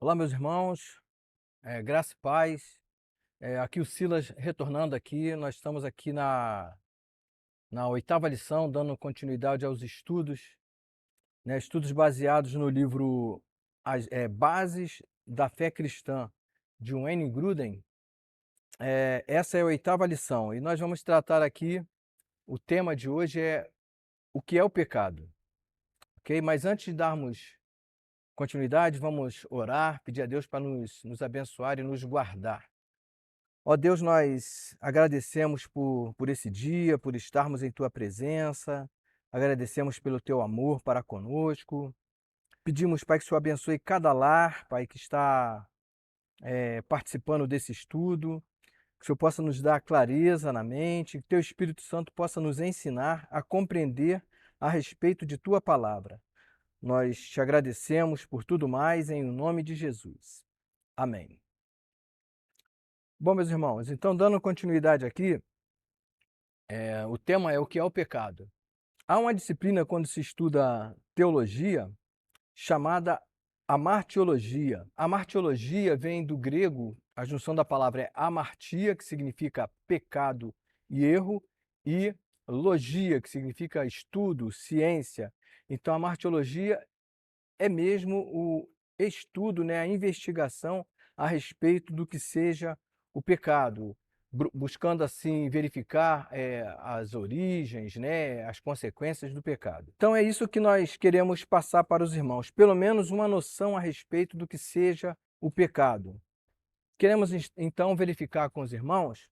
Olá, meus irmãos, graça e paz. Aqui o Silas retornando aqui. Nós estamos aqui na oitava lição, dando continuidade aos estudos, né, estudos baseados no livro Bases da Fé Cristã, de Wayne Grudem. Essa é a oitava lição e nós vamos tratar aqui, o tema de hoje é o que é o pecado, ok? Mas antes de darmos continuidade, vamos orar, pedir a Deus para nos abençoar e nos guardar. Ó Deus, nós agradecemos por esse dia, por estarmos em Tua presença, agradecemos pelo Teu amor para conosco. Pedimos, Pai, que o Senhor abençoe cada lar, Pai, que está participando desse estudo, que o Senhor possa nos dar clareza na mente, que Teu Espírito Santo possa nos ensinar a compreender a respeito de Tua palavra. Nós te agradecemos por tudo mais, em nome de Jesus. Amém. Bom, meus irmãos, então dando continuidade aqui, o tema é o que é o pecado. Há uma disciplina quando se estuda teologia chamada amartiologia. Amartiologia vem do grego, a junção da palavra é amartia, que significa pecado e erro, e logia, que significa estudo, ciência. Então, a amartiologia é mesmo o estudo, né, a investigação a respeito do que seja o pecado, buscando assim verificar as origens, né, as consequências do pecado. Então é isso que nós queremos passar para os irmãos, pelo menos uma noção a respeito do que seja o pecado. Queremos então verificar com os irmãos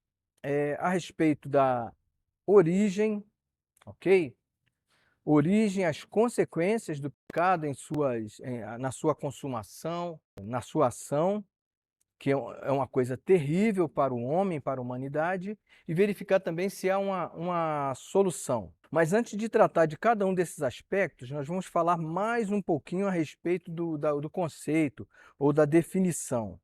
a respeito da origem, ok? Origem, as consequências do pecado na sua consumação, na sua ação, que é uma coisa terrível para o homem, para a humanidade, e verificar também se há uma solução. Mas antes de tratar de cada um desses aspectos, nós vamos falar mais um pouquinho a respeito do conceito ou da definição.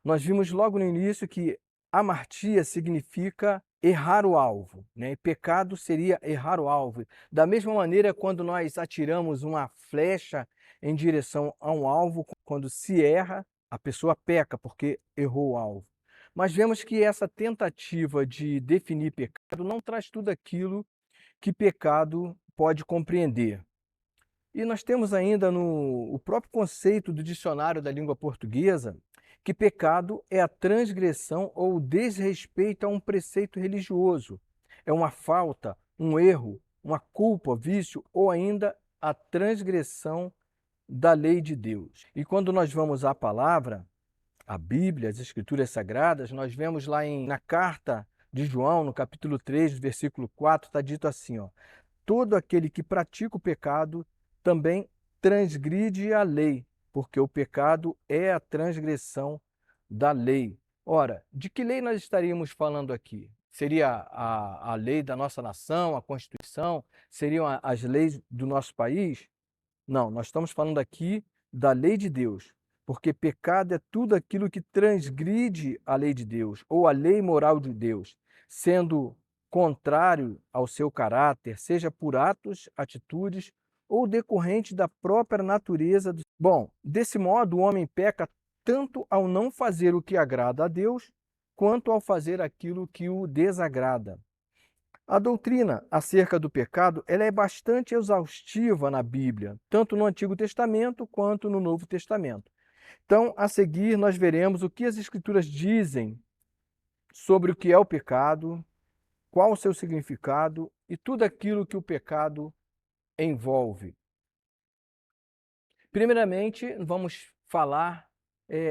Nós vimos logo no início que amartia significa errar o alvo, né? E pecado seria errar o alvo. Da mesma maneira, quando nós atiramos uma flecha em direção a um alvo, quando se erra, a pessoa peca porque errou o alvo. Mas vemos que essa tentativa de definir pecado não traz tudo aquilo que pecado pode compreender. E nós temos ainda no o próprio conceito do dicionário da língua portuguesa que pecado é a transgressão ou desrespeito a um preceito religioso. É uma falta, um erro, uma culpa, vício ou ainda a transgressão da lei de Deus. E quando nós vamos à palavra, a Bíblia, as Escrituras Sagradas, nós vemos lá na carta de João, no capítulo 3, versículo 4, está dito assim, ó: todo aquele que pratica o pecado também transgride a lei, porque o pecado é a transgressão da lei. Ora, de que lei nós estaríamos falando aqui? Seria a lei da nossa nação, a Constituição? Seriam as leis do nosso país? Não, nós estamos falando aqui da lei de Deus, porque pecado é tudo aquilo que transgride a lei de Deus ou a lei moral de Deus, sendo contrário ao seu caráter, seja por atos, atitudes ou decorrente da própria natureza. Bom, desse modo o homem peca tanto ao não fazer o que agrada a Deus, quanto ao fazer aquilo que o desagrada. A doutrina acerca do pecado, ela é bastante exaustiva na Bíblia, tanto no Antigo Testamento quanto no Novo Testamento. Então, a seguir, nós veremos o que as Escrituras dizem sobre o que é o pecado, qual o seu significado e tudo aquilo que o pecado envolve. Primeiramente, vamos falar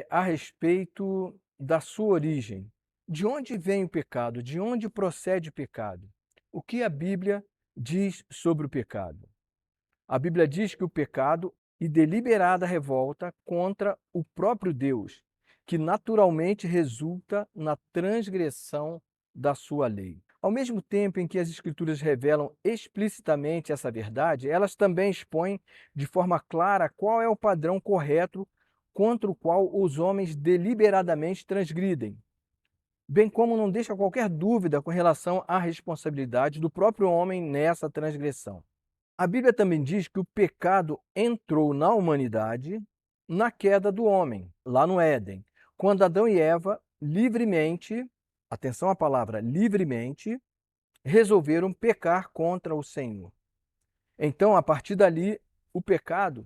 a respeito da sua origem. De onde vem o pecado? De onde procede o pecado? O que a Bíblia diz sobre o pecado? A Bíblia diz que o pecado e deliberada revolta contra o próprio Deus, que naturalmente resulta na transgressão da sua lei. Ao mesmo tempo em que as Escrituras revelam explicitamente essa verdade, elas também expõem de forma clara qual é o padrão correto contra o qual os homens deliberadamente transgridem, bem como não deixa qualquer dúvida com relação à responsabilidade do próprio homem nessa transgressão. A Bíblia também diz que o pecado entrou na humanidade na queda do homem, lá no Éden, quando Adão e Eva livremente, atenção à palavra livremente, resolveram pecar contra o Senhor. Então, a partir dali, o pecado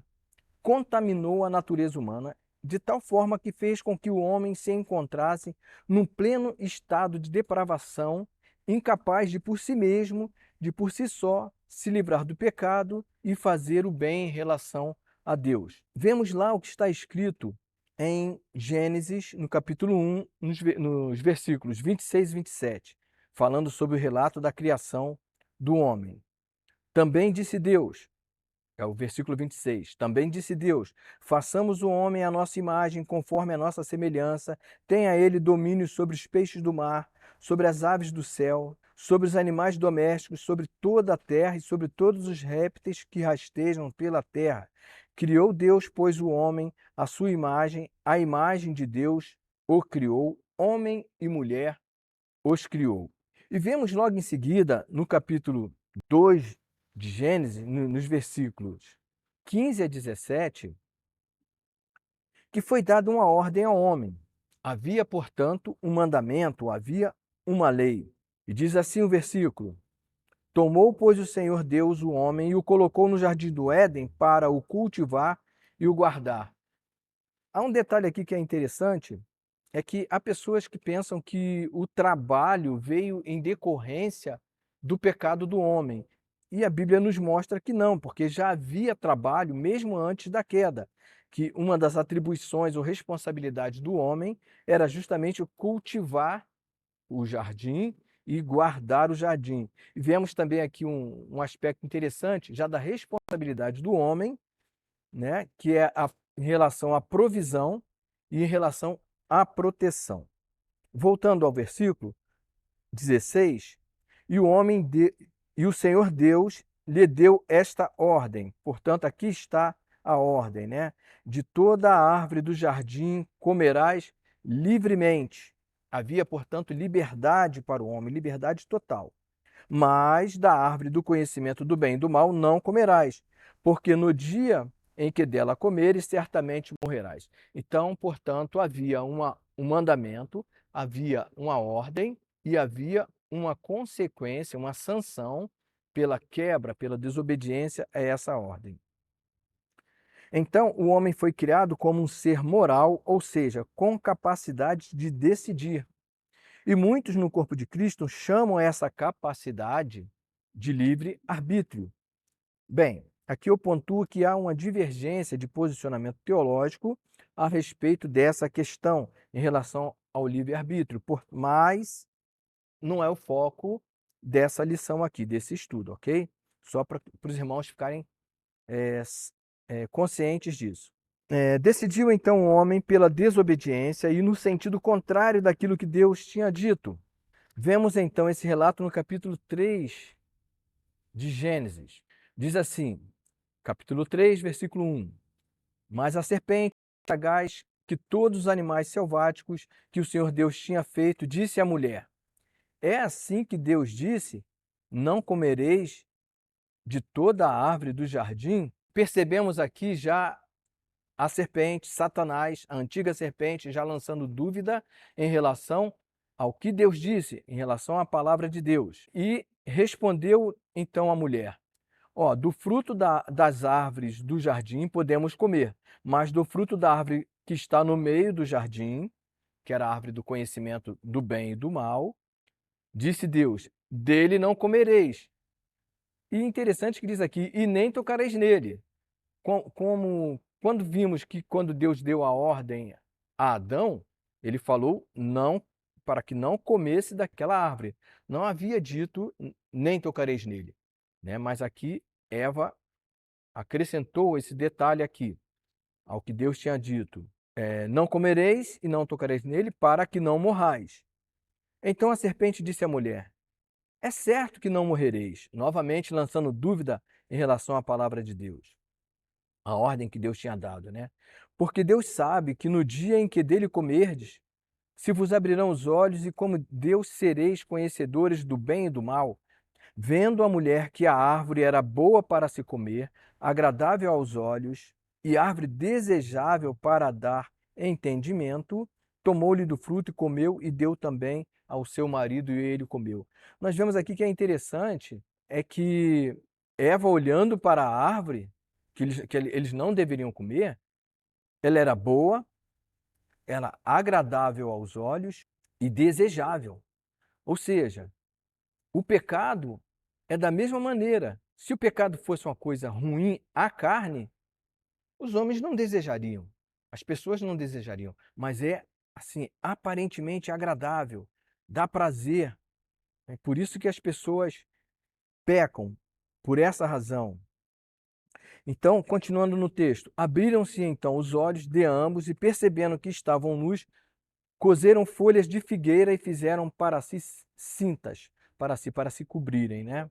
contaminou a natureza humana de tal forma que fez com que o homem se encontrasse num pleno estado de depravação, incapaz de por si mesmo, de por si só, se livrar do pecado e fazer o bem em relação a Deus. Vemos lá o que está escrito em Gênesis, no capítulo 1, nos versículos 26 e 27, falando sobre o relato da criação do homem. Também disse Deus, é o versículo 26. Também disse Deus: façamos o homem à nossa imagem, conforme a nossa semelhança, tenha ele domínio sobre os peixes do mar, sobre as aves do céu, sobre os animais domésticos, sobre toda a terra e sobre todos os répteis que rastejam pela terra. Criou Deus, pois, o homem à sua imagem, a imagem de Deus o criou, homem e mulher os criou. E vemos logo em seguida, no capítulo 2 de Gênesis, nos versículos 15 a 17, que foi dada uma ordem ao homem. Havia, portanto, um mandamento, havia uma lei. E diz assim o versículo: tomou, pois, o Senhor Deus o homem e o colocou no jardim do Éden para o cultivar e o guardar. Há um detalhe aqui que é interessante, é que há pessoas que pensam que o trabalho veio em decorrência do pecado do homem. E a Bíblia nos mostra que não, porque já havia trabalho mesmo antes da queda, que uma das atribuições ou responsabilidades do homem era justamente o cultivar o jardim e guardar o jardim. E vemos também aqui um aspecto interessante, já da responsabilidade do homem, né, que é em relação à provisão e em relação à proteção. Voltando ao versículo 16, e o homem e o Senhor Deus lhe deu esta ordem. Portanto, aqui está a ordem, né? De toda a árvore do jardim comerás livremente. Havia, portanto, liberdade para o homem, liberdade total. Mas da árvore do conhecimento do bem e do mal não comerás, porque no dia em que dela comeres, certamente morrerás. Então, portanto, havia um mandamento, havia uma ordem e havia uma consequência, uma sanção pela quebra, pela desobediência a essa ordem. Então, o homem foi criado como um ser moral, ou seja, com capacidade de decidir. E muitos no corpo de Cristo chamam essa capacidade de livre arbítrio. Bem, aqui eu pontuo que há uma divergência de posicionamento teológico a respeito dessa questão em relação ao livre-arbítrio, mas não é o foco dessa lição aqui, desse estudo, ok? Só para os irmãos ficarem conscientes disso. Decidiu então o homem pela desobediência e no sentido contrário daquilo que Deus tinha dito. Vemos então esse relato no capítulo 3 de Gênesis. Diz assim, capítulo 3, versículo 1. Mas a serpente, sagaz que todos os animais selváticos que o Senhor Deus tinha feito, disse à mulher: é assim que Deus disse: não comereis de toda a árvore do jardim? Percebemos aqui já a serpente, Satanás, a antiga serpente, já lançando dúvida em relação ao que Deus disse, em relação à palavra de Deus. E respondeu então a mulher: ó, do fruto das árvores do jardim podemos comer, mas do fruto da árvore que está no meio do jardim, que era a árvore do conhecimento do bem e do mal, disse Deus: dele não comereis. E interessante que diz aqui: e nem tocareis nele. Como quando vimos que quando Deus deu a ordem a Adão, ele falou não, para que não comesse daquela árvore. Não havia dito nem tocareis nele, né? Mas aqui Eva acrescentou esse detalhe aqui ao que Deus tinha dito: não comereis e não tocareis nele, para que não morrais. Então a serpente disse à mulher: é certo que não morrereis, novamente lançando dúvida em relação à palavra de Deus, a ordem que Deus tinha dado, né? Porque Deus sabe que no dia em que dele comerdes, se vos abrirão os olhos e como Deus sereis conhecedores do bem e do mal. Vendo a mulher que a árvore era boa para se comer, agradável aos olhos e árvore desejável para dar entendimento, tomou-lhe do fruto e comeu, e deu também ao seu marido, e ele comeu. Nós vemos aqui que é interessante, é que Eva, olhando para a árvore, que eles não deveriam comer, ela era boa, era agradável aos olhos e desejável. Ou seja, o pecado é da mesma maneira. Se o pecado fosse uma coisa ruim à carne, os homens não desejariam, as pessoas não desejariam, mas é, assim, aparentemente agradável, dá prazer. É por isso que as pessoas pecam, por essa razão. Então, continuando no texto, abriram-se então os olhos de ambos e, percebendo que estavam nus, coseram folhas de figueira e fizeram para si cintas, para se cobrirem, né?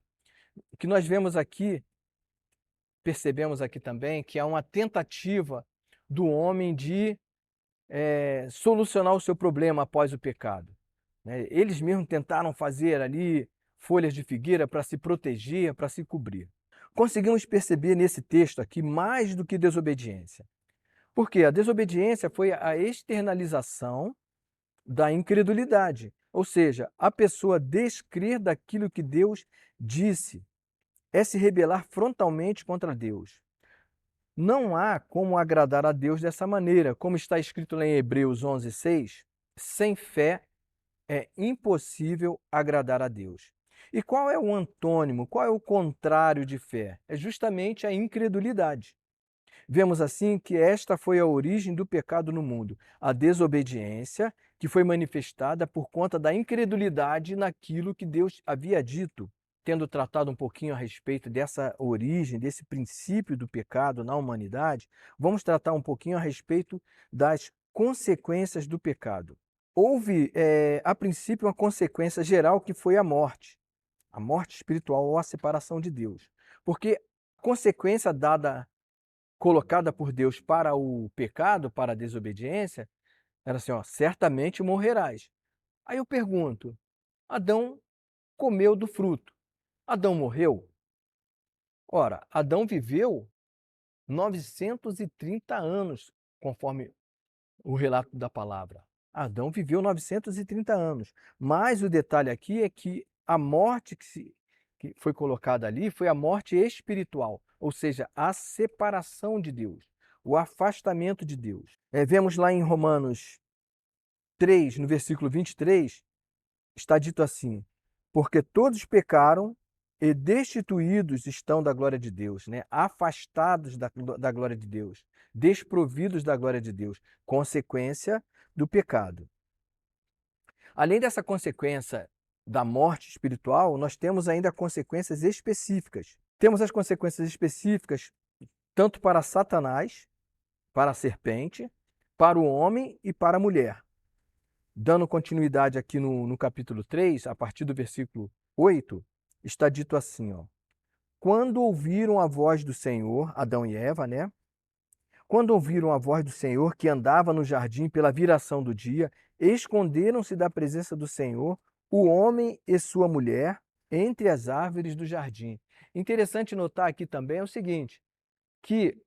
O que nós vemos aqui, percebemos aqui também, que há uma tentativa do homem de solucionar o seu problema após o pecado, né? Eles mesmos tentaram fazer ali folhas de figueira para se proteger, para se cobrir. Conseguimos perceber nesse texto aqui mais do que desobediência. Porque a desobediência foi a externalização da incredulidade, ou seja, a pessoa descrer daquilo que Deus disse, é se rebelar frontalmente contra Deus. Não há como agradar a Deus dessa maneira, como está escrito lá em Hebreus 11:6, sem fé é impossível agradar a Deus. E qual é o antônimo, qual é o contrário de fé? É justamente a incredulidade. Vemos assim que esta foi a origem do pecado no mundo, a desobediência que foi manifestada por conta da incredulidade naquilo que Deus havia dito. Tendo tratado um pouquinho a respeito dessa origem, desse princípio do pecado na humanidade, vamos tratar um pouquinho a respeito das consequências do pecado. Houve, a princípio, uma consequência geral que foi a morte espiritual ou a separação de Deus. Porque a consequência colocada por Deus para o pecado, para a desobediência, era assim, ó, certamente morrerás. Aí eu pergunto, Adão comeu do fruto. Adão morreu? Ora, Adão viveu 930 anos, conforme o relato da palavra. Adão viveu 930 anos. Mas o detalhe aqui é que a morte que foi colocada ali foi a morte espiritual, ou seja, a separação de Deus, o afastamento de Deus. Vemos lá em Romanos 3, no versículo 23, está dito assim: porque todos pecaram e destituídos estão da glória de Deus, né? Afastados da glória de Deus, desprovidos da glória de Deus, consequência do pecado. Além dessa consequência da morte espiritual, nós temos ainda consequências específicas. Temos as consequências específicas tanto para Satanás, para a serpente, para o homem e para a mulher. Dando continuidade aqui no capítulo 3, a partir do versículo 8, está dito assim, ó: quando ouviram a voz do Senhor, Adão e Eva, né? Quando ouviram a voz do Senhor que andava no jardim pela viração do dia, esconderam-se da presença do Senhor, o homem e sua mulher, entre as árvores do jardim. Interessante notar aqui também é o seguinte, que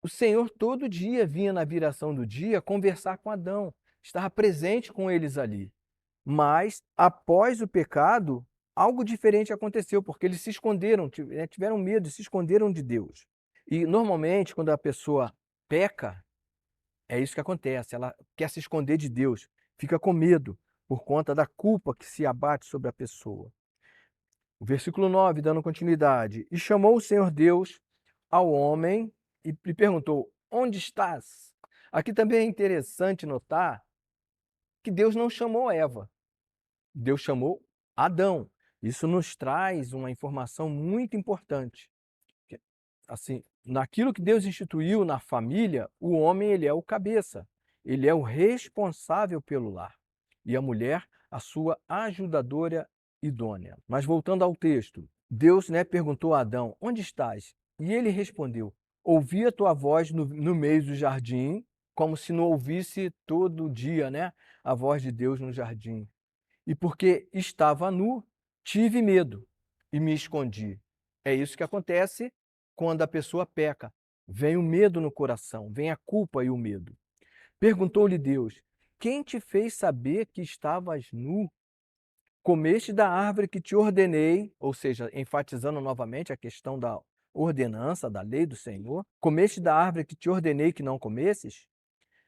o Senhor todo dia vinha na viração do dia conversar com Adão, estava presente com eles ali. Mas, após o pecado, algo diferente aconteceu, porque eles se esconderam, tiveram medo, se esconderam de Deus. E, normalmente, quando a pessoa peca, é isso que acontece, ela quer se esconder de Deus, fica com medo, por conta da culpa que se abate sobre a pessoa. O versículo 9, dando continuidade: e chamou o Senhor Deus ao homem e lhe perguntou: onde estás? Aqui também é interessante notar que Deus não chamou Eva, Deus chamou Adão. Isso nos traz uma informação muito importante. Assim, naquilo que Deus instituiu na família, o homem ele é o cabeça, ele é o responsável pelo lar. E a mulher, a sua ajudadora idônea. Mas voltando ao texto, Deus, né, perguntou a Adão: onde estás? E ele respondeu: ouvi a tua voz no meio do jardim, como se não ouvisse todo dia, né, a voz de Deus no jardim. E porque estava nu, tive medo e me escondi. É isso que acontece quando a pessoa peca. Vem o medo no coração, vem a culpa e o medo. Perguntou-lhe Deus: quem te fez saber que estavas nu? Comeste da árvore que te ordenei, ou seja, enfatizando novamente a questão da ordenança, da lei do Senhor. Comeste da árvore que te ordenei que não comesses?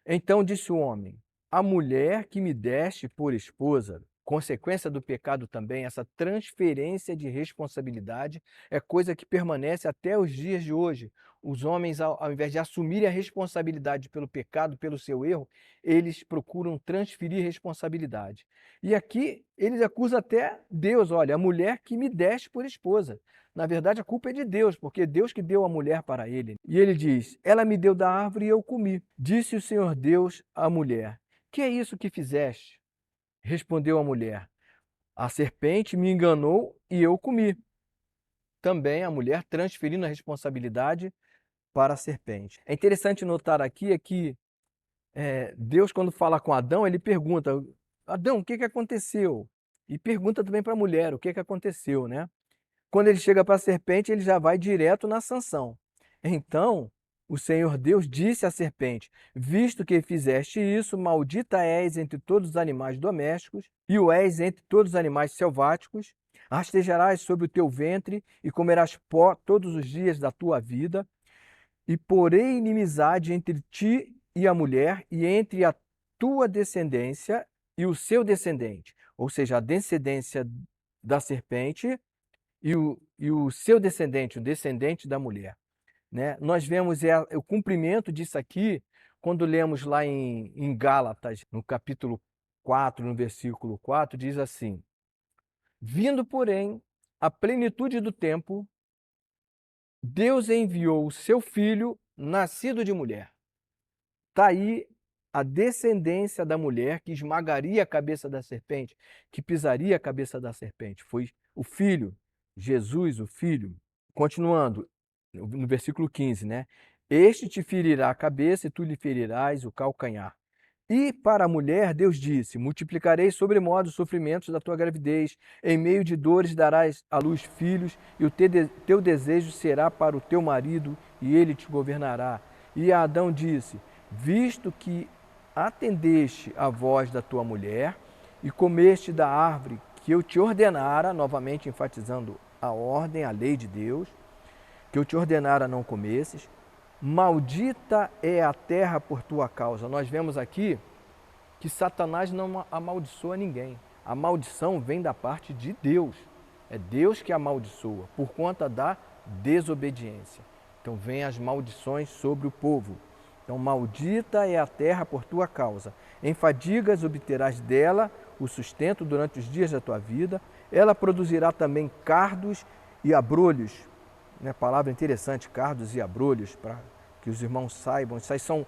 Então disse o homem: a mulher que me deste por esposa, consequência do pecado também, essa transferência de responsabilidade é coisa que permanece até os dias de hoje. Os homens, ao invés de assumirem a responsabilidade pelo pecado, pelo seu erro, eles procuram transferir responsabilidade. E aqui eles acusam até Deus: olha, a mulher que me deste por esposa. Na verdade, a culpa é de Deus, porque é Deus que deu a mulher para ele. E ele diz: ela me deu da árvore e eu comi. Disse o Senhor Deus à mulher: que é isso que fizeste? Respondeu a mulher: a serpente me enganou e eu comi. Também a mulher transferindo a responsabilidade para a serpente. É interessante notar aqui é que Deus, quando fala com Adão, ele pergunta: Adão, o que aconteceu? E pergunta também para a mulher o que aconteceu, né? Quando ele chega para a serpente, ele já vai direto na sanção. Então, o Senhor Deus disse à serpente: visto que fizeste isso, maldita és entre todos os animais domésticos, e o és entre todos os animais selváticos. Rastejarás sobre o teu ventre e comerás pó todos os dias da tua vida, e porei inimizade entre ti e a mulher, e entre a tua descendência e o seu descendente, ou seja, a descendência da serpente e o seu descendente, o descendente da mulher, né? Nós vemos o cumprimento disso aqui quando lemos lá em Gálatas, no capítulo 4, no versículo 4, diz assim: vindo, porém, a plenitude do tempo, Deus enviou o seu filho, nascido de mulher. Está aí a descendência da mulher que esmagaria a cabeça da serpente, que pisaria a cabeça da serpente. Foi o filho, Jesus, o filho. Continuando, no versículo 15, né? Este te ferirá a cabeça e tu lhe ferirás o calcanhar. E para a mulher, Deus disse: multiplicarei sobremodo os sofrimentos da tua gravidez, em meio de dores darás à luz filhos, e o teu desejo será para o teu marido, e ele te governará. E a Adão disse: visto que atendeste à voz da tua mulher, e comeste da árvore que eu te ordenara, novamente enfatizando a ordem, a lei de Deus, que eu te ordenara não comesses, maldita é a terra por tua causa. Nós vemos aqui que Satanás não amaldiçoa ninguém. A maldição vem da parte de Deus. É Deus que amaldiçoa por conta da desobediência. Então vem as maldições sobre o povo. Então maldita é a terra por tua causa. Em fadigas obterás dela o sustento durante os dias da tua vida. Ela produzirá também cardos e abrolhos. Né? Palavra interessante, cardos e abrolhos, para que os irmãos saibam. Isso aí são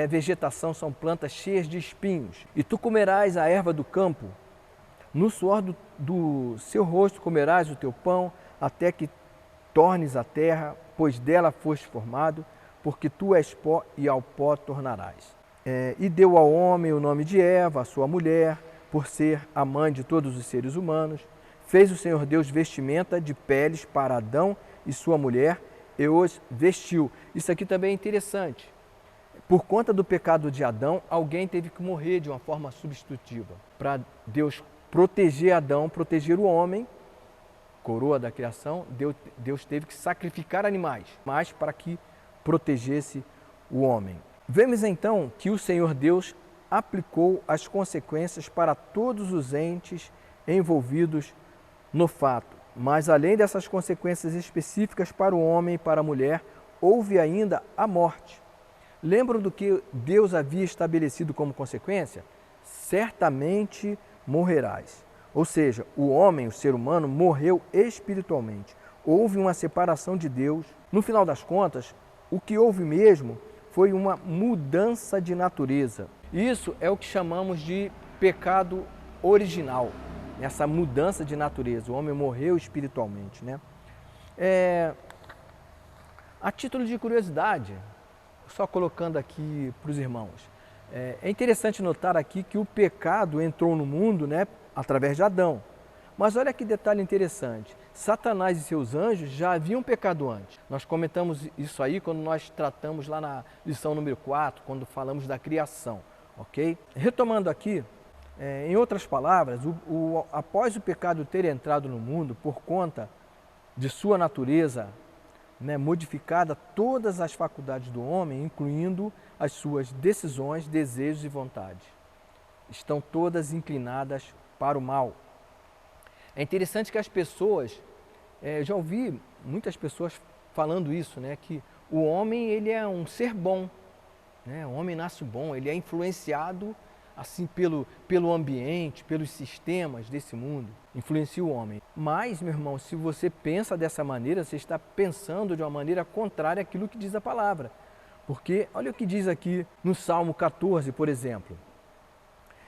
vegetação, são plantas cheias de espinhos. E tu comerás a erva do campo, no suor do seu rosto comerás o teu pão, até que tornes a terra, pois dela foste formado, porque tu és pó e ao pó tornarás. E deu ao homem o nome de Eva, a sua mulher, por ser a mãe de todos os seres humanos. Fez o Senhor Deus vestimenta de peles para Adão e sua mulher, e os vestiu. Isso aqui também é interessante. Por conta do pecado de Adão, alguém teve que morrer de uma forma substitutiva. Para Deus proteger Adão, proteger o homem, coroa da criação, Deus teve que sacrificar animais, mas para que protegesse o homem. Vemos então que o Senhor Deus aplicou as consequências para todos os entes envolvidos no fato. Mas além dessas consequências específicas para o homem e para a mulher, houve ainda a morte. Lembram do que Deus havia estabelecido como consequência? Certamente morrerás. Ou seja, o homem, o ser humano, morreu espiritualmente. Houve uma separação de Deus. No final das contas, o que houve mesmo foi uma mudança de natureza. Isso é o que chamamos de pecado original. Essa mudança de natureza, o homem morreu espiritualmente, né? A título de curiosidade, só colocando aqui para os irmãos, é interessante notar aqui que o pecado entrou no mundo, né, através de Adão. Mas olha que detalhe interessante, Satanás e seus anjos já haviam pecado antes. Nós comentamos isso aí quando nós tratamos lá na lição número 4, quando falamos da criação, ok? Retomando aqui, em outras palavras, após o pecado ter entrado no mundo por conta de sua natureza, né, modificada, todas as faculdades do homem, incluindo as suas decisões, desejos e vontades, estão todas inclinadas para o mal. É interessante que as pessoas, já ouvi muitas pessoas falando isso, né, que o homem ele é um ser bom, né, o homem nasce bom, ele é influenciado assim pelo ambiente, pelos sistemas desse mundo, influencia o homem. Mas, meu irmão, se você pensa dessa maneira, você está pensando de uma maneira contrária àquilo que diz a palavra. Porque olha o que diz aqui no Salmo 14, por exemplo.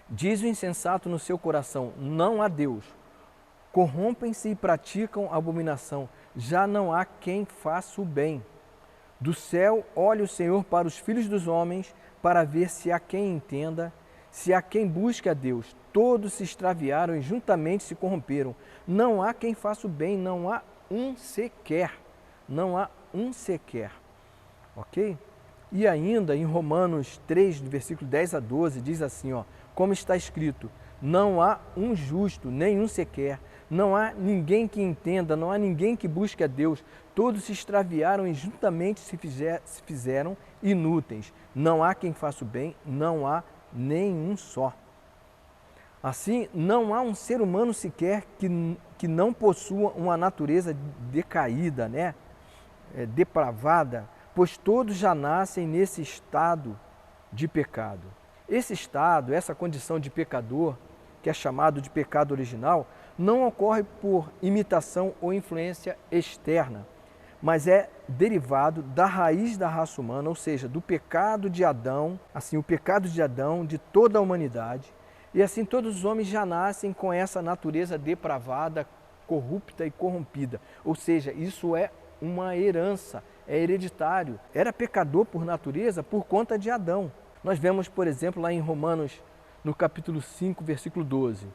Diz o insensato no seu coração, não há Deus. Corrompem-se e praticam abominação, já não há quem faça o bem. Do céu olha o Senhor para os filhos dos homens, para ver se há quem entenda, se há quem busque a Deus. Todos se extraviaram e juntamente se corromperam. Não há quem faça o bem, não há um sequer. Não há um sequer. Ok? E ainda em Romanos 3, do versículo 10 a 12, diz assim, ó, como está escrito, não há um justo, nenhum sequer, não há ninguém que entenda, não há ninguém que busque a Deus, todos se extraviaram e juntamente se fizeram inúteis. Não há quem faça o bem, não há nenhum só. Assim, não há um ser humano sequer que não possua uma natureza decaída, né? Depravada, pois todos já nascem nesse estado de pecado. Esse estado, essa condição de pecador, que é chamado de pecado original, não ocorre por imitação ou influência externa, mas é derivado da raiz da raça humana, ou seja, do pecado de Adão, assim, o pecado de Adão, de toda a humanidade, e assim todos os homens já nascem com essa natureza depravada, corrupta e corrompida, ou seja, isso é uma herança, é hereditário. Era pecador por natureza por conta de Adão. Nós vemos, por exemplo, lá em Romanos, no capítulo 5, versículo 12.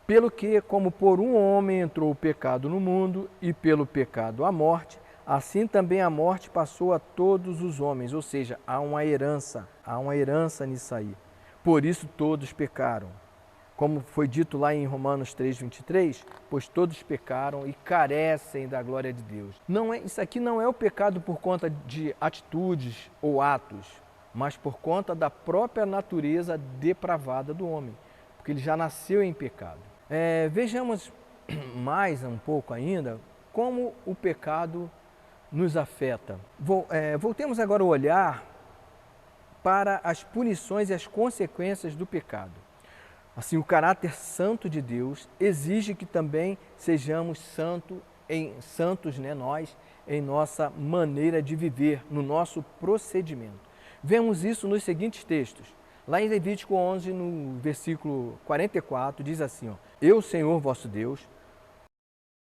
Pelo que, como por um homem entrou o pecado no mundo, e pelo pecado a morte, assim também a morte passou a todos os homens. Ou seja, há uma herança nisso aí. Por isso todos pecaram. Como foi dito lá em Romanos 3, 23, pois todos pecaram e carecem da glória de Deus. Isso aqui não é o pecado por conta de atitudes ou atos, mas por conta da própria natureza depravada do homem, porque ele já nasceu em pecado. Vejamos mais um pouco ainda como o pecado nos afeta. Voltemos agora o olhar para as punições e as consequências do pecado. Assim, o caráter santo de Deus exige que também sejamos santos, né, nós, em nossa maneira de viver, no nosso procedimento. Vemos isso nos seguintes textos. Lá em Levítico 11, no versículo 44, diz assim, ó, eu, Senhor vosso Deus,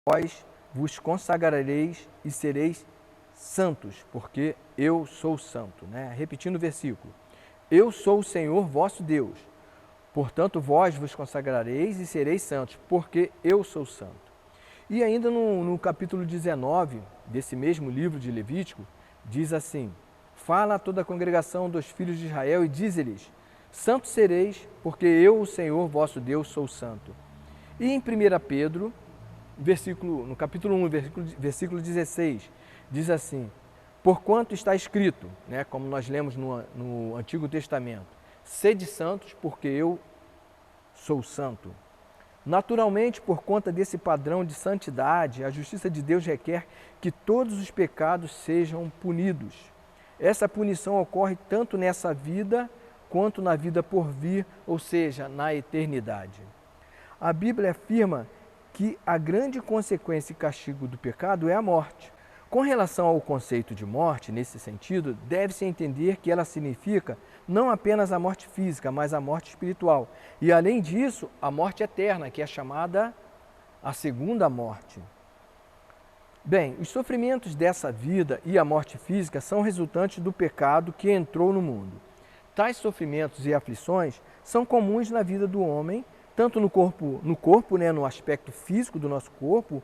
vós vos consagrareis e sereis santos, porque eu sou santo. Né? Repetindo o versículo, eu sou o Senhor vosso Deus, portanto vós vos consagrareis e sereis santos, porque eu sou santo. E ainda no capítulo 19 desse mesmo livro de Levítico, diz assim, fala a toda a congregação dos filhos de Israel e diz-lhes, santos sereis, porque eu, o Senhor vosso Deus, sou santo. E em 1 Pedro, no capítulo 1, versículo 16, diz assim, porquanto está escrito, né, como nós lemos no Antigo Testamento, sede santos, porque eu sou santo. Naturalmente, por conta desse padrão de santidade, a justiça de Deus requer que todos os pecados sejam punidos. Essa punição ocorre tanto nessa vida quanto na vida por vir, ou seja, na eternidade. A Bíblia afirma que a grande consequência e castigo do pecado é a morte. Com relação ao conceito de morte, nesse sentido, deve-se entender que ela significa não apenas a morte física, mas a morte espiritual. E, além disso, a morte eterna, que é chamada a segunda morte. Bem, os sofrimentos dessa vida e a morte física são resultantes do pecado que entrou no mundo. Tais sofrimentos e aflições são comuns na vida do homem, tanto no corpo, né, no aspecto físico do nosso corpo,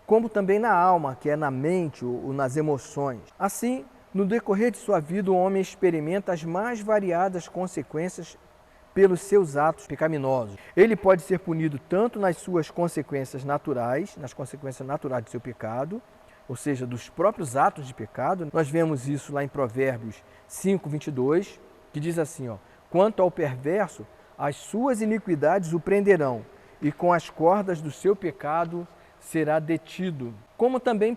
como também na alma, que é na mente ou nas emoções. Assim, no decorrer de sua vida, o homem experimenta as mais variadas consequências pelos seus atos pecaminosos. Ele pode ser punido tanto nas suas consequências naturais, nas consequências naturais do seu pecado, ou seja, dos próprios atos de pecado. Nós vemos isso lá em Provérbios 5:22, que diz assim, ó: quanto ao perverso, as suas iniquidades o prenderão, e com as cordas do seu pecado será detido. Como também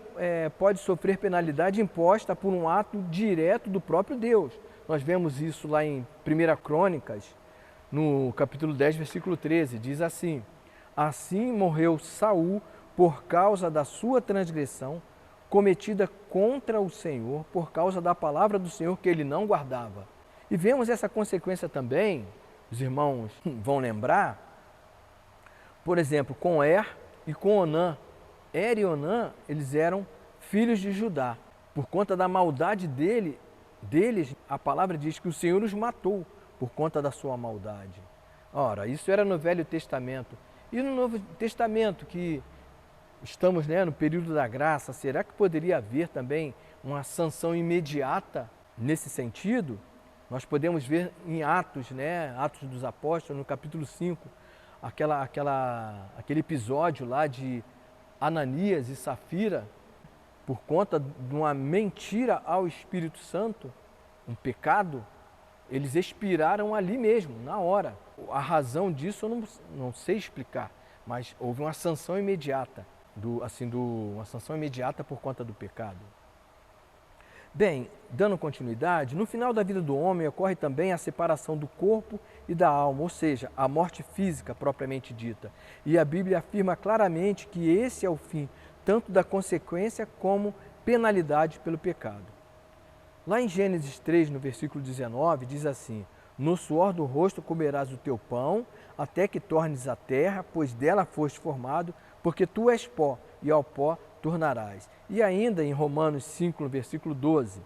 pode sofrer penalidade imposta por um ato direto do próprio Deus. Nós vemos isso lá em 1 Crônicas, no capítulo 10, versículo 13, diz assim: assim morreu Saul por causa da sua transgressão cometida contra o Senhor, por causa da palavra do Senhor que ele não guardava. E vemos essa consequência também, os irmãos vão lembrar, por exemplo, com Er e com Onã. Er e Onã, eles eram filhos de Judá. Por conta da maldade deles, a palavra diz que o Senhor os matou por conta da sua maldade. Ora, isso era no Velho Testamento. E no Novo Testamento, que estamos, né, no período da graça, será que poderia haver também uma sanção imediata nesse sentido? Nós podemos ver em Atos, né, Atos dos Apóstolos, no capítulo 5, aquele episódio lá de Ananias e Safira, por conta de uma mentira ao Espírito Santo, um pecado, eles expiraram ali mesmo, na hora. A razão disso eu não sei explicar, mas houve uma sanção imediata, uma sanção imediata por conta do pecado. Bem, dando continuidade, no final da vida do homem ocorre também a separação do corpo e da alma, ou seja, a morte física propriamente dita. E a Bíblia afirma claramente que esse é o fim, tanto da consequência como penalidade pelo pecado. Lá em Gênesis 3, no versículo 19, diz assim: no suor do rosto comerás o teu pão, até que tornes a terra, pois dela foste formado, porque tu és pó, e ao pó tornarás. E ainda em Romanos 5, no versículo 12: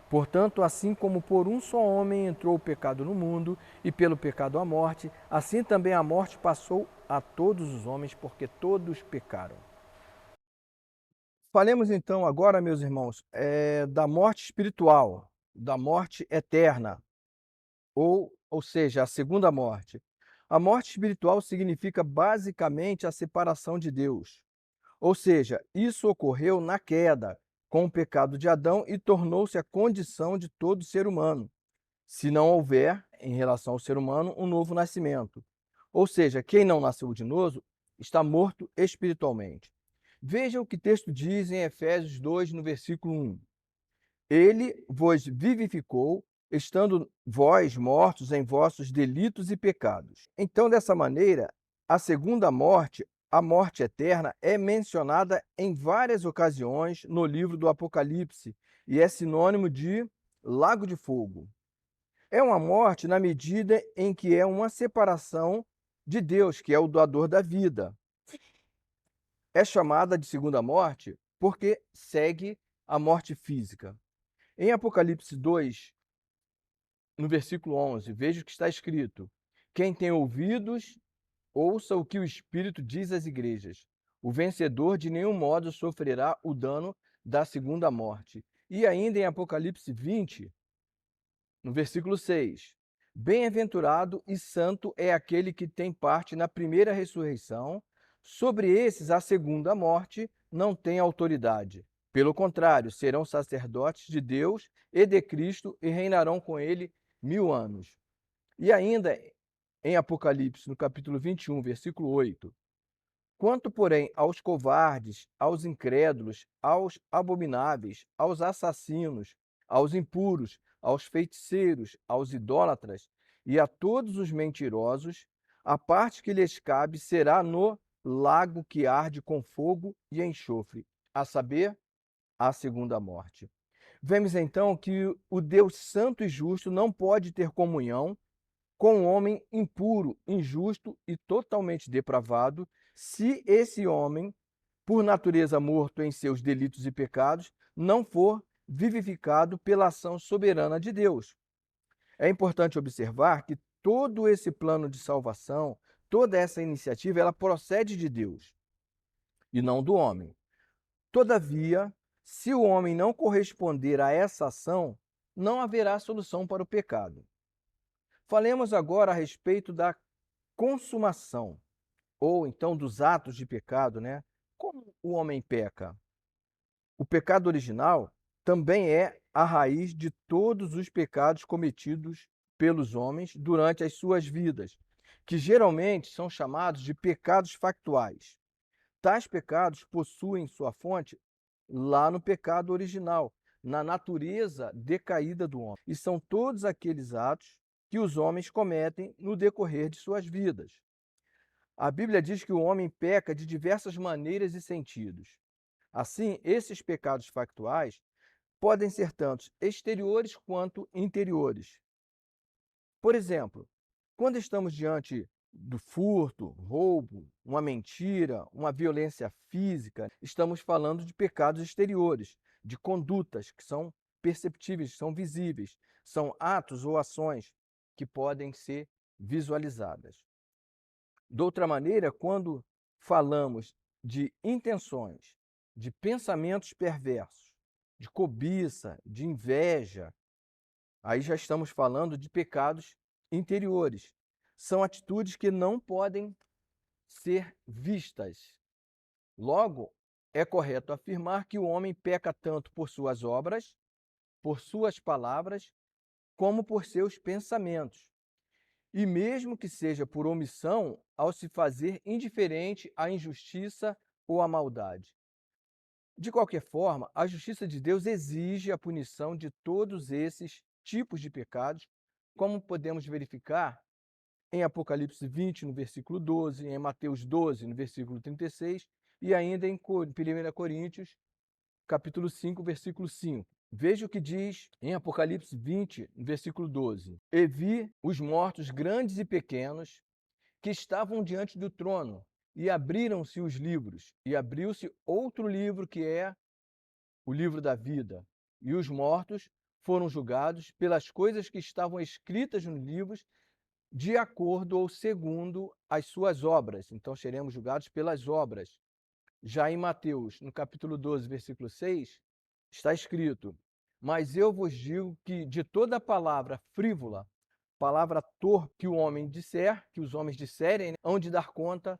portanto, assim como por um só homem entrou o pecado no mundo, e pelo pecado a morte, assim também a morte passou a todos os homens, porque todos pecaram. Falemos então agora, meus irmãos, da morte espiritual, da morte eterna, ou seja, a segunda morte. A morte espiritual significa basicamente a separação de Deus. Ou seja, isso ocorreu na queda, com o pecado de Adão e tornou-se a condição de todo ser humano, se não houver, em relação ao ser humano, um novo nascimento. Ou seja, quem não nasceu de novo está morto espiritualmente. Veja o que o texto diz em Efésios 2, no versículo 1. Ele vos vivificou, estando vós mortos em vossos delitos e pecados. Então, dessa maneira, a segunda morte, a morte eterna, é mencionada em várias ocasiões no livro do Apocalipse e é sinônimo de lago de fogo. É uma morte na medida em que é uma separação de Deus, que é o doador da vida. É chamada de segunda morte porque segue a morte física. Em Apocalipse 2, no versículo 11, veja o que está escrito: quem tem ouvidos, ouça o que o Espírito diz às igrejas. O vencedor de nenhum modo sofrerá o dano da segunda morte. E ainda em Apocalipse 20, no versículo 6, bem-aventurado e santo é aquele que tem parte na primeira ressurreição. Sobre esses, a segunda morte não tem autoridade. Pelo contrário, serão sacerdotes de Deus e de Cristo e reinarão com ele 1000 anos. E ainda em Apocalipse, no capítulo 21, versículo 8, quanto, porém, aos covardes, aos incrédulos, aos abomináveis, aos assassinos, aos impuros, aos feiticeiros, aos idólatras e a todos os mentirosos, a parte que lhes cabe será no lago que arde com fogo e enxofre, a saber, a segunda morte. Vemos então que o Deus santo e justo não pode ter comunhão com um homem impuro, injusto e totalmente depravado, se esse homem, por natureza morto em seus delitos e pecados, não for vivificado pela ação soberana de Deus. É importante observar que todo esse plano de salvação, toda essa iniciativa, ela procede de Deus e não do homem. Todavia, se o homem não corresponder a essa ação, não haverá solução para o pecado. Falemos agora a respeito da consumação, ou então dos atos de pecado, né? Como o homem peca? O pecado original também é a raiz de todos os pecados cometidos pelos homens durante as suas vidas, que geralmente são chamados de pecados factuais. Tais pecados possuem sua fonte lá no pecado original, na natureza decaída do homem. E são todos aqueles atos que os homens cometem no decorrer de suas vidas. A Bíblia diz que o homem peca de diversas maneiras e sentidos. Assim, esses pecados factuais podem ser tanto exteriores quanto interiores. Por exemplo, quando estamos diante do furto, roubo, uma mentira, uma violência física, estamos falando de pecados exteriores, de condutas que são perceptíveis, são visíveis, são atos ou ações que podem ser visualizadas. De outra maneira, quando falamos de intenções, de pensamentos perversos, de cobiça, de inveja, aí já estamos falando de pecados interiores. São atitudes que não podem ser vistas. Logo, é correto afirmar que o homem peca tanto por suas obras, por suas palavras, como por seus pensamentos. E mesmo que seja por omissão, ao se fazer indiferente à injustiça ou à maldade. De qualquer forma, a justiça de Deus exige a punição de todos esses tipos de pecados, como podemos verificar em Apocalipse 20, no versículo 12, em Mateus 12, no versículo 36, e ainda em 1 Coríntios, capítulo 5, versículo 5. Veja o que diz em Apocalipse 20, no versículo 12. E vi os mortos grandes e pequenos que estavam diante do trono, e abriram-se os livros, e abriu-se outro livro que é o livro da vida. E os mortos foram julgados pelas coisas que estavam escritas nos livros, de acordo ou segundo as suas obras. Então seremos julgados pelas obras. Já em Mateus, no capítulo 12, versículo 6, está escrito: Mas eu vos digo que de toda palavra frívola, palavra torpe que o homem disser, que os homens disserem, né, hão de dar conta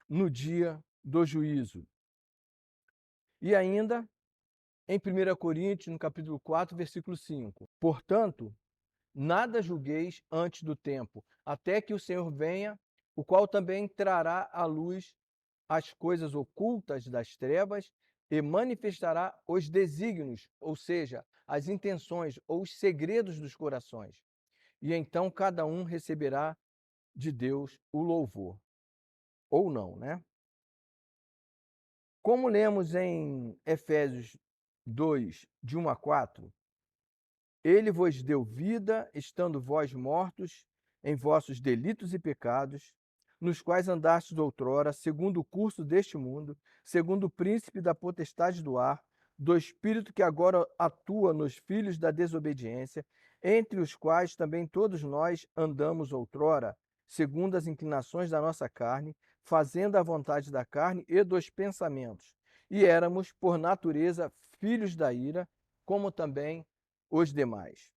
no dia do juízo. E ainda em 1 Coríntios, no capítulo 4, versículo 5. Portanto, nada julgueis antes do tempo, até que o Senhor venha, o qual também trará à luz as coisas ocultas das trevas e manifestará os desígnios, ou seja, as intenções ou os segredos dos corações. E então cada um receberá de Deus o louvor. Ou não, né? Como lemos em Efésios 2, de 1 a 4, ele vos deu vida, estando vós mortos em vossos delitos e pecados, nos quais andastes outrora, segundo o curso deste mundo, segundo o príncipe da potestade do ar, do espírito que agora atua nos filhos da desobediência, entre os quais também todos nós andamos outrora, segundo as inclinações da nossa carne, fazendo a vontade da carne e dos pensamentos. E éramos, por natureza, filhos da ira, como também os demais.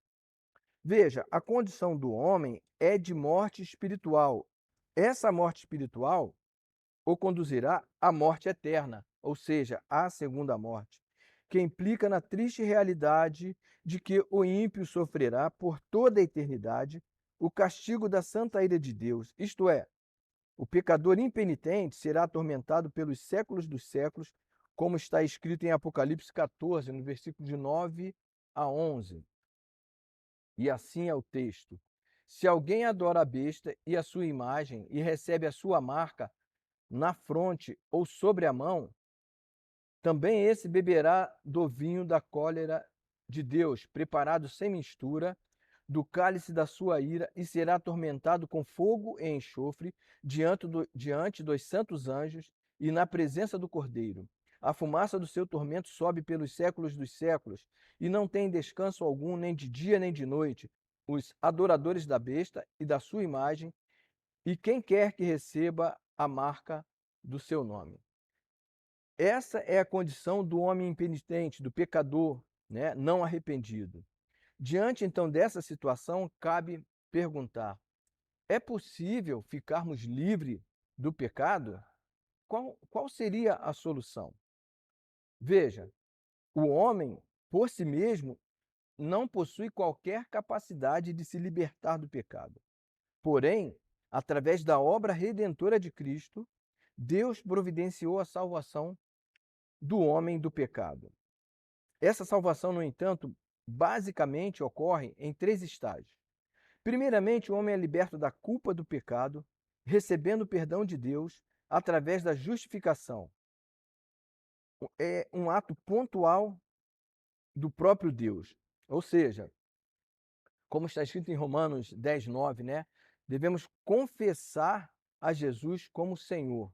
Veja, a condição do homem é de morte espiritual. Essa morte espiritual o conduzirá à morte eterna, ou seja, à segunda morte, que implica na triste realidade de que o ímpio sofrerá por toda a eternidade o castigo da santa ira de Deus, isto é, o pecador impenitente será atormentado pelos séculos dos séculos, como está escrito em Apocalipse 14, no versículo de 9 a 11. E assim é o texto: se alguém adora a besta e a sua imagem e recebe a sua marca na fronte ou sobre a mão, também esse beberá do vinho da cólera de Deus, preparado sem mistura, do cálice da sua ira, e será atormentado com fogo e enxofre diante dos santos anjos e na presença do Cordeiro. A fumaça do seu tormento sobe pelos séculos dos séculos, e não tem descanso algum, nem de dia nem de noite, os adoradores da besta e da sua imagem, e quem quer que receba a marca do seu nome. Essa é a condição do homem impenitente, do pecador, né, não arrependido. Diante então dessa situação, cabe perguntar: é possível ficarmos livres do pecado? Qual seria a solução? Veja, o homem, por si mesmo, não possui qualquer capacidade de se libertar do pecado. Porém, através da obra redentora de Cristo, Deus providenciou a salvação do homem do pecado. Essa salvação, no entanto, basicamente ocorre em três estágios. Primeiramente, o homem é liberto da culpa do pecado, recebendo o perdão de Deus através da justificação. É um ato pontual do próprio Deus. Ou seja, como está escrito em Romanos 10:9, né? Devemos confessar a Jesus como Senhor,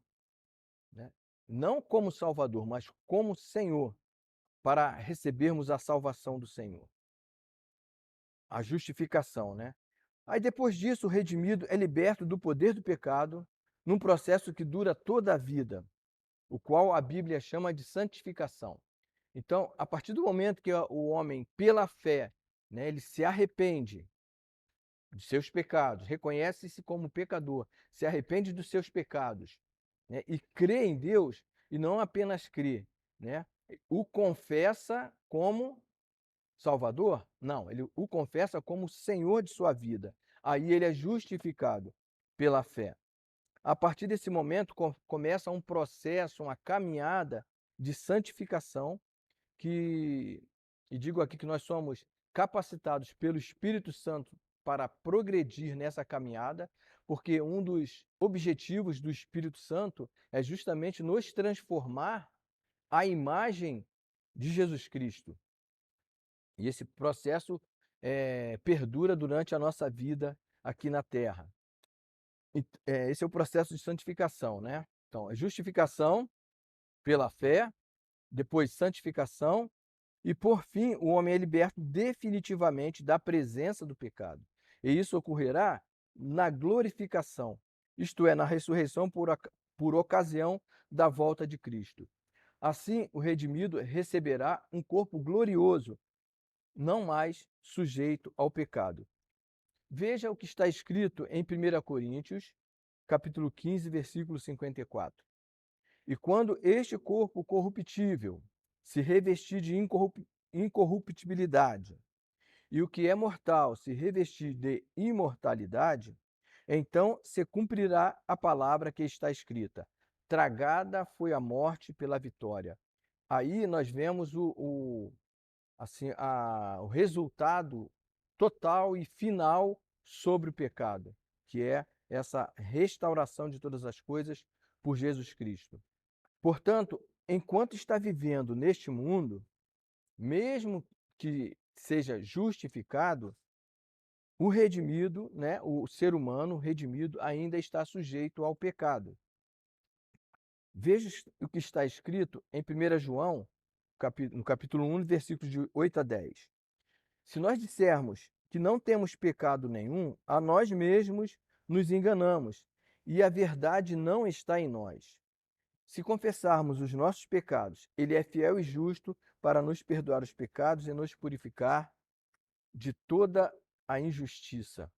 né? Não como Salvador, mas como Senhor, para recebermos a salvação do Senhor, a justificação, né? Aí depois disso, o redimido é liberto do poder do pecado, num processo que dura toda a vida, o qual a Bíblia chama de santificação. Então, a partir do momento que o homem, pela fé, né, ele se arrepende de seus pecados, reconhece-se como pecador, se arrepende dos seus pecados, né, e crê em Deus, e não apenas crê, né, o confessa como Salvador? Não, ele o confessa como Senhor de sua vida. Aí ele é justificado pela fé. A partir desse momento começa um processo, uma caminhada de santificação que, e digo aqui que nós somos capacitados pelo Espírito Santo para progredir nessa caminhada, porque um dos objetivos do Espírito Santo é justamente nos transformar à imagem de Jesus Cristo. E esse processo perdura durante a nossa vida aqui na Terra. Esse é o processo de santificação, né? Então, é justificação pela fé, depois santificação, e por fim, o homem é liberto definitivamente da presença do pecado. E isso ocorrerá na glorificação, isto é, na ressurreição por ocasião da volta de Cristo. Assim, o redimido receberá um corpo glorioso, não mais sujeito ao pecado. Veja o que está escrito em 1 Coríntios, capítulo 15, versículo 54. E quando este corpo corruptível se revestir de incorruptibilidade, e o que é mortal se revestir de imortalidade, então se cumprirá a palavra que está escrita: tragada foi a morte pela vitória. Aí nós vemos assim, o resultado total e final sobre o pecado, que é essa restauração de todas as coisas por Jesus Cristo. Portanto, enquanto está vivendo neste mundo, mesmo que seja justificado, o redimido, né, o ser humano redimido ainda está sujeito ao pecado. Veja o que está escrito em 1 João, no capítulo 1, versículos de 8 a 10. Se nós dissermos que não temos pecado nenhum, a nós mesmos nos enganamos, e a verdade não está em nós. Se confessarmos os nossos pecados, ele é fiel e justo para nos perdoar os pecados e nos purificar de toda a injustiça.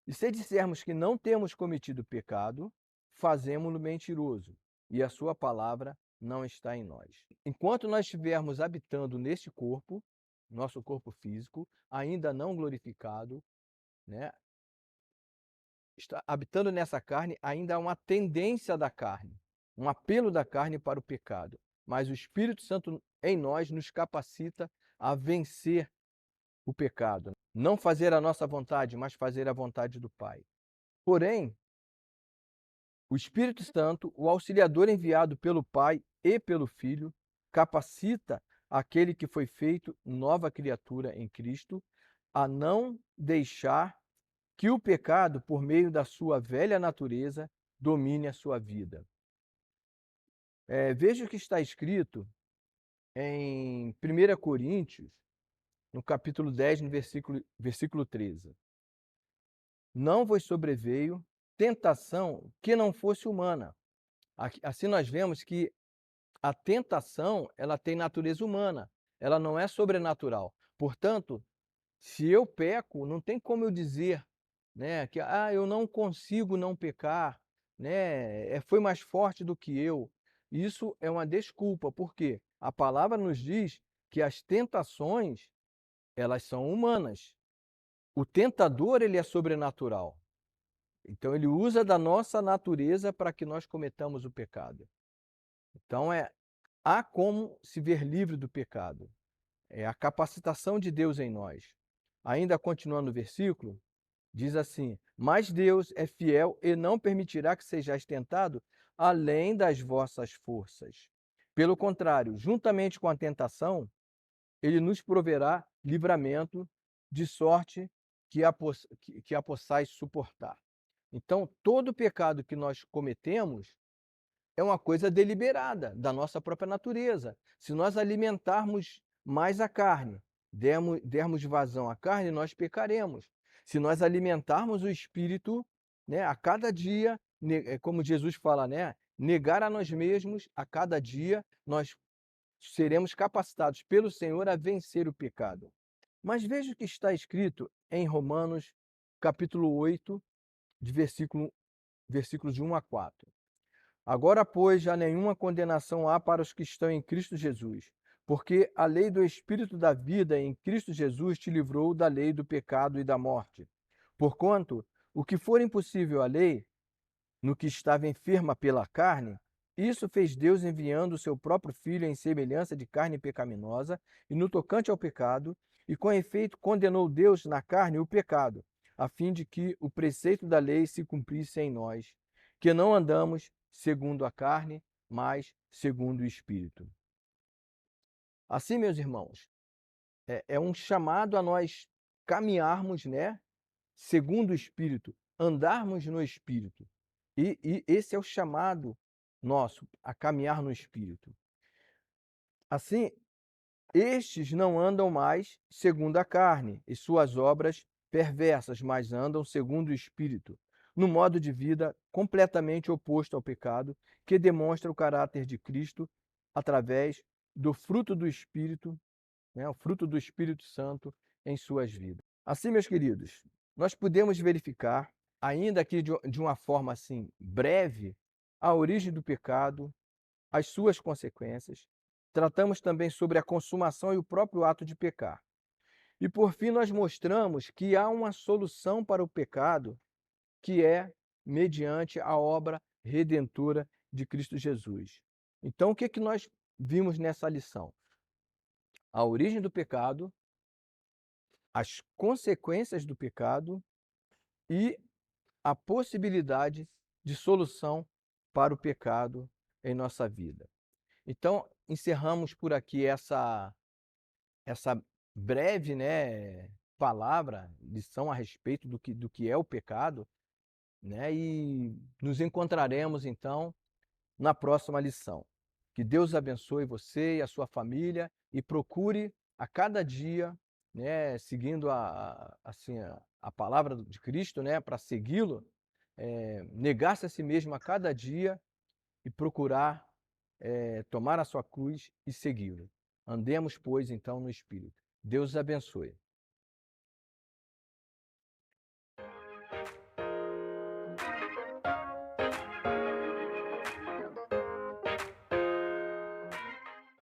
E se dissermos que não temos cometido pecado, fazemo-lo mentiroso, e a sua palavra não está em nós. Enquanto nós estivermos habitando neste corpo, nosso corpo físico, ainda não glorificado, né, está habitando nessa carne, ainda há uma tendência da carne, um apelo da carne para o pecado. Mas o Espírito Santo em nós nos capacita a vencer o pecado. Não fazer a nossa vontade, mas fazer a vontade do Pai. Porém, o Espírito Santo, o auxiliador enviado pelo Pai e pelo Filho, capacita aquele que foi feito nova criatura em Cristo a não deixar que o pecado, por meio da sua velha natureza, domine a sua vida. Veja o que está escrito em 1 Coríntios, no capítulo 10, no versículo 13. Não vos sobreveio tentação que não fosse humana. Assim nós vemos que A tentação, ela tem natureza humana, ela não é sobrenatural. Portanto, se eu peco, não tem como eu dizer, né, que: "Ah, eu não consigo não pecar", né, foi mais forte do que eu. Isso é uma desculpa, porque a palavra nos diz que as tentações, elas são humanas. O tentador, ele é sobrenatural. Então ele usa da nossa natureza para que nós cometamos o pecado. Então há como se ver livre do pecado. É a capacitação de Deus em nós. Ainda continuando o versículo, diz assim: "Mas Deus é fiel e não permitirá que sejais tentado além das vossas forças. Pelo contrário, juntamente com a tentação, ele nos proverá livramento, de sorte que a possais suportar." Então, todo pecado que nós cometemos é uma coisa deliberada, da nossa própria natureza. Se nós alimentarmos mais a carne, dermos vazão à carne, nós pecaremos. Se nós alimentarmos o espírito, né, a cada dia, como Jesus fala, né, negar a nós mesmos a cada dia, nós seremos capacitados pelo Senhor a vencer o pecado. Mas veja o que está escrito em Romanos, capítulo 8, de versículos de 1 a 4. "Agora, pois, já nenhuma condenação há para os que estão em Cristo Jesus, porque a lei do Espírito da vida em Cristo Jesus te livrou da lei do pecado e da morte. Porquanto, o que for impossível à lei, no que estava enferma pela carne, isso fez Deus enviando o seu próprio Filho em semelhança de carne pecaminosa, e no tocante ao pecado, e com efeito condenou Deus na carne o pecado, a fim de que o preceito da lei se cumprisse em nós, que não andamos segundo a carne, mas segundo o Espírito." Assim, meus irmãos, é um chamado a nós caminharmos, né, segundo o Espírito, andarmos no Espírito. E esse é o chamado nosso, a caminhar no Espírito. Assim, estes não andam mais segundo a carne e suas obras perversas, mas andam segundo o Espírito, no modo de vida completamente oposto ao pecado, que demonstra o caráter de Cristo através do fruto do Espírito, né, o fruto do Espírito Santo em suas vidas. Assim, meus queridos, nós podemos verificar, ainda que de uma forma assim breve, a origem do pecado, as suas consequências. Tratamos também sobre a consumação e o próprio ato de pecar. E por fim, nós mostramos que há uma solução para o pecado, que é mediante a obra redentora de Cristo Jesus. Então, o que que nós vimos nessa lição? A origem do pecado, as consequências do pecado e a possibilidade de solução para o pecado em nossa vida. Então, encerramos por aqui essa breve, né, palavra, lição a respeito do que é o pecado, né, e nos encontraremos então na próxima lição. Que Deus abençoe você e a sua família e procure a cada dia, né, seguindo assim, a palavra de Cristo, né, para segui-lo, negar-se a si mesmo a cada dia e procurar, tomar a sua cruz e segui-lo. Andemos, pois, então, no Espírito. Deus os abençoe.